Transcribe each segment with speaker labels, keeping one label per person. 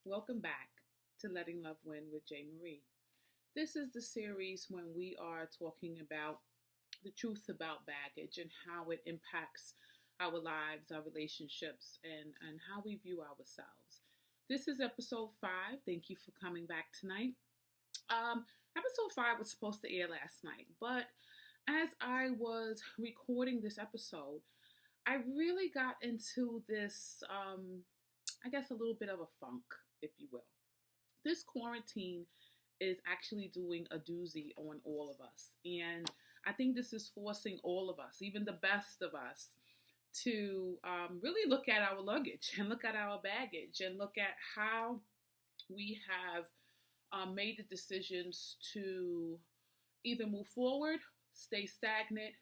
Speaker 1: Welcome back to Letting Love Win with J. Marie. This is the series when we are talking about the truth about baggage and how it impacts our lives, our relationships, and how we view ourselves. This is episode 5. Thank you for coming back tonight. Episode 5 was supposed to air last night, but as I was recording this episode, I really got into this, a little bit of a funk, if you will. This quarantine is actually doing a doozy on all of us. And I think this is forcing all of us, even the best of us, to really look at our luggage and look at our baggage and look at how we have made the decisions to either move forward, stay stagnant,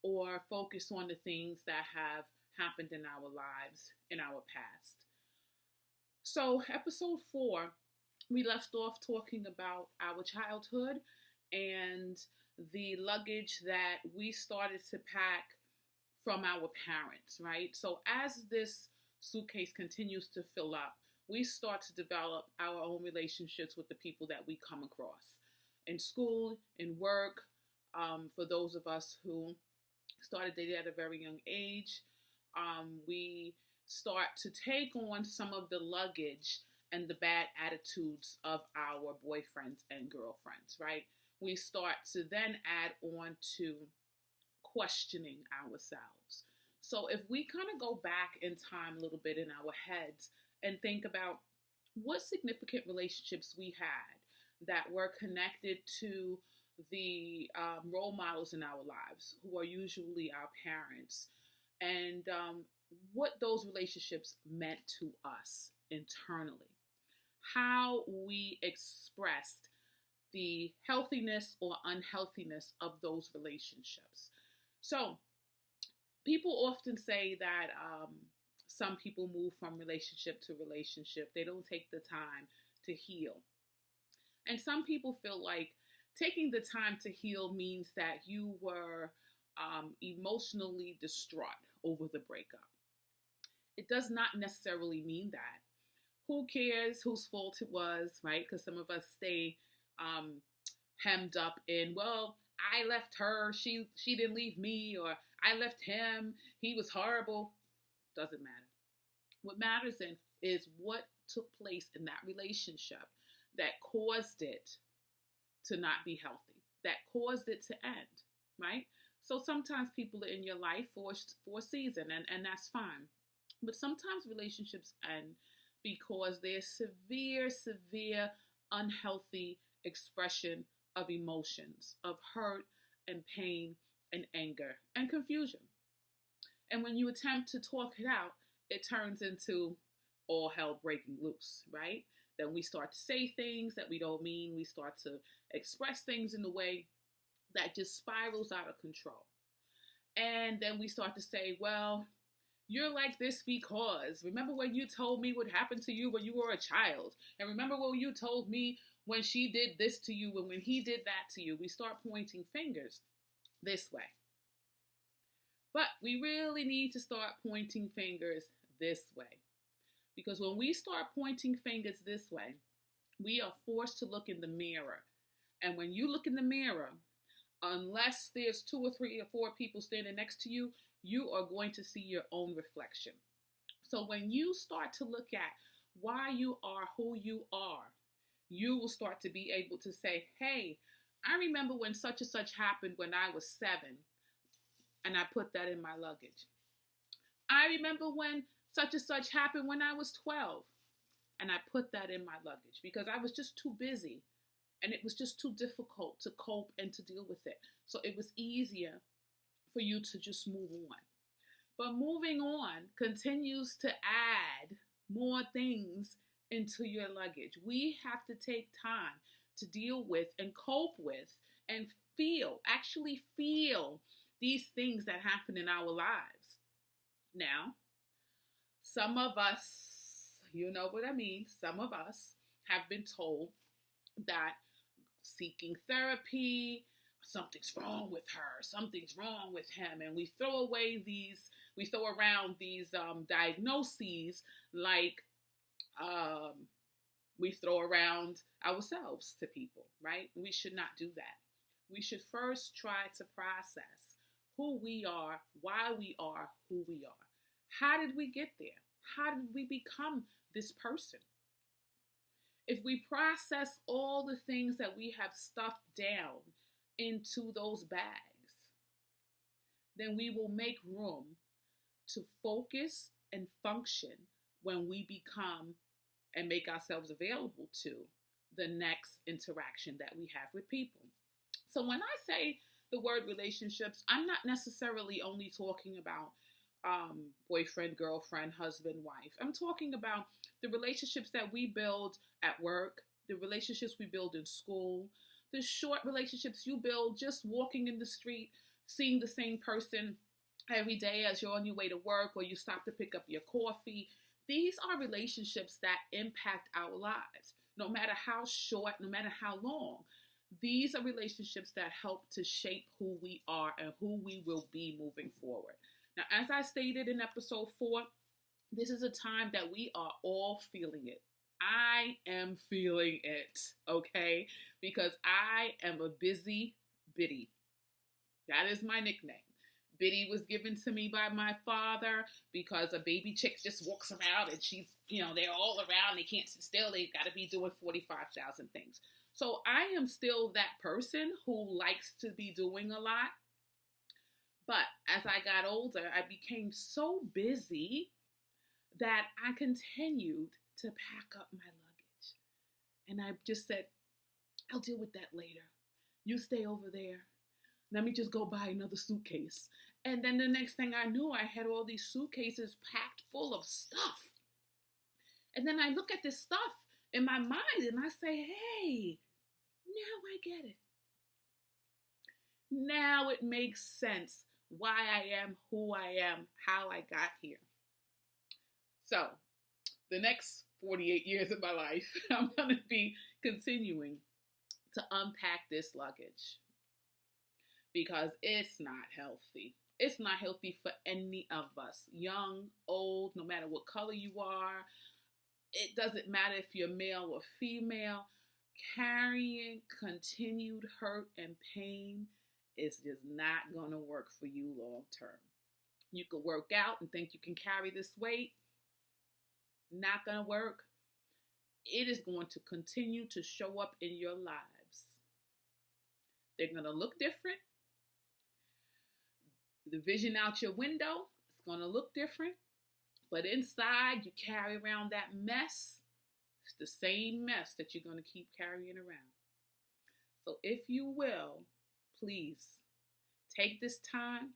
Speaker 1: or focus on the things that have happened in our lives in our past. So, episode 4, we left off talking about our childhood and the luggage that we started to pack from our parents, right? So, as this suitcase continues to fill up, we start to develop our own relationships with the people that we come across in school, in work. For those of us who started dating at a very young age, we start to take on some of the luggage and the bad attitudes of our boyfriends and girlfriends, right? We start to then add on to questioning ourselves. So if we kind of go back in time a little bit in our heads and think about what significant relationships we had that were connected to the role models in our lives, who are usually our parents, and what those relationships meant to us internally, how we expressed the healthiness or unhealthiness of those relationships. So people often say that some people move from relationship to relationship. They don't take the time to heal. And some people feel like taking the time to heal means that you were emotionally distraught over the breakup. It does not necessarily mean that. Who cares whose fault it was, right? Because some of us stay hemmed up in, well, I left her, she didn't leave me, or I left him, he was horrible. Doesn't matter. What matters is what took place in that relationship that caused it to not be healthy, that caused it to end, right? So sometimes people are in your life for a season, and that's fine. But sometimes relationships end because there's severe, unhealthy expression of emotions, of hurt and pain and anger and confusion. And when you attempt to talk it out, it turns into all hell breaking loose, right? Then we start to say things that we don't mean. We start to express things in a way that just spirals out of control. And then we start to say, well, you're like this because remember when you told me what happened to you when you were a child? And remember what you told me when she did this to you and when he did that to you? We start pointing fingers this way. But we really need to start pointing fingers this way. Because when we start pointing fingers this way, we are forced to look in the mirror. And when you look in the mirror, unless there's 2 or 3 or 4 people standing next to you, you are going to see your own reflection. So when you start to look at why you are who you are, you will start to be able to say, hey, I remember when such and such happened when I was 7, and I put that in my luggage. I remember when such and such happened when I was 12, and I put that in my luggage because I was just too busy, and it was just too difficult to cope and to deal with it. So it was easier for you to just move on. But moving on continues to add more things into your luggage. We have to take time to deal with and cope with and actually feel these things that happen in our lives. Now, some of us, you know what I mean, some of us have been told that seeking therapy, something's wrong with her, something's wrong with him, and we throw around these diagnoses like we throw around ourselves to people, right? We should not do that. We should first try to process who we are, why we are who we are. How did we get there? How did we become this person? If we process all the things that we have stuffed down into those bags, then we will make room to focus and function when we become and make ourselves available to the next interaction that we have with people. So when I say the word relationships, I'm not necessarily only talking about boyfriend, girlfriend, husband, wife. I'm talking about the relationships that we build at work, the relationships we build in school, the short relationships you build just walking in the street, seeing the same person every day as you're on your way to work or you stop to pick up your coffee. These are relationships that impact our lives, no matter how short, no matter how long. These are relationships that help to shape who we are and who we will be moving forward. Now, as I stated in episode 4, this is a time that we are all feeling it. I am feeling it, okay? Because I am a busy biddy. That is my nickname. Biddy was given to me by my father because a baby chick just walks around and she's, they're all around. They can't sit still. They got to be doing 45,000 things. So I am still that person who likes to be doing a lot. But as I got older, I became so busy that I continued to pack up my luggage. And I just said, I'll deal with that later. You stay over there. Let me just go buy another suitcase. And then the next thing I knew, I had all these suitcases packed full of stuff. And then I look at this stuff in my mind and I say, hey, now I get it. Now it makes sense why I am who I am, how I got here. So the next 48 years of my life, I'm going to be continuing to unpack this luggage because it's not healthy. It's not healthy for any of us, young, old, no matter what color you are. It doesn't matter if you're male or female. Carrying continued hurt and pain is just not going to work for you long term. You can work out and think you can carry this weight. Not going to work. It is going to continue to show up in your lives. They're going to look different. The vision out your window is going to look different. But inside, you carry around that mess. It's the same mess that you're going to keep carrying around. So if you will, please take this time.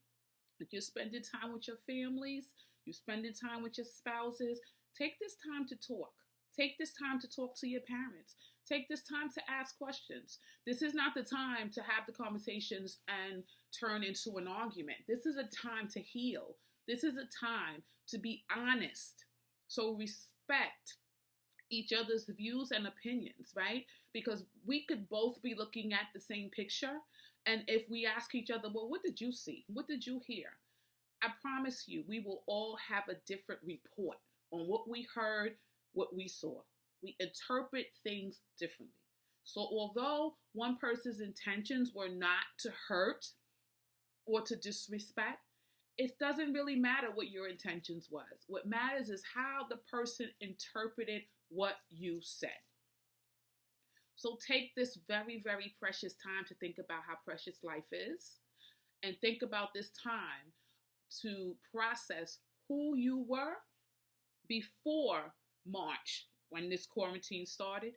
Speaker 1: If you're spending time with your families, you're spending time with your spouses, take this time to talk. Take this time to talk to your parents. Take this time to ask questions. This is not the time to have the conversations and turn into an argument. This is a time to heal. This is a time to be honest. So respect each other's views and opinions, right? Because we could both be looking at the same picture. And if we ask each other, well, what did you see? What did you hear? I promise you, we will all have a different report on what we heard, what we saw. We interpret things differently. So although one person's intentions were not to hurt or to disrespect, it doesn't really matter what your intentions was. What matters is how the person interpreted what you said. So take this very, very precious time to think about how precious life is, and think about this time to process who you were before March, when this quarantine started,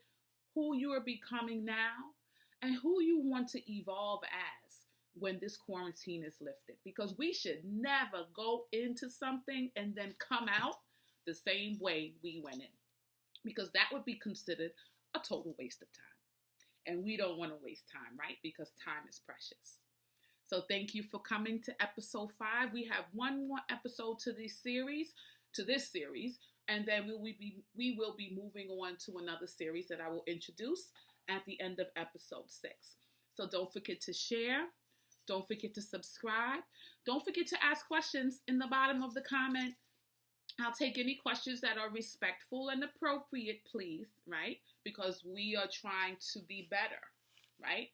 Speaker 1: who you are becoming now, and who you want to evolve as when this quarantine is lifted. Because we should never go into something and then come out the same way we went in. Because that would be considered a total waste of time. And we don't want to waste time, right? Because time is precious. So thank you for coming to episode 5. We have one more episode to this series, and then we will be moving on to another series that I will introduce at the end of episode 6. So don't forget to share. Don't forget to subscribe. Don't forget to ask questions in the bottom of the comment I'll take any questions that are respectful and appropriate, please, right? Because we are trying to be better, right?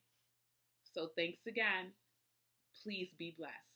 Speaker 1: So thanks again. Please be blessed.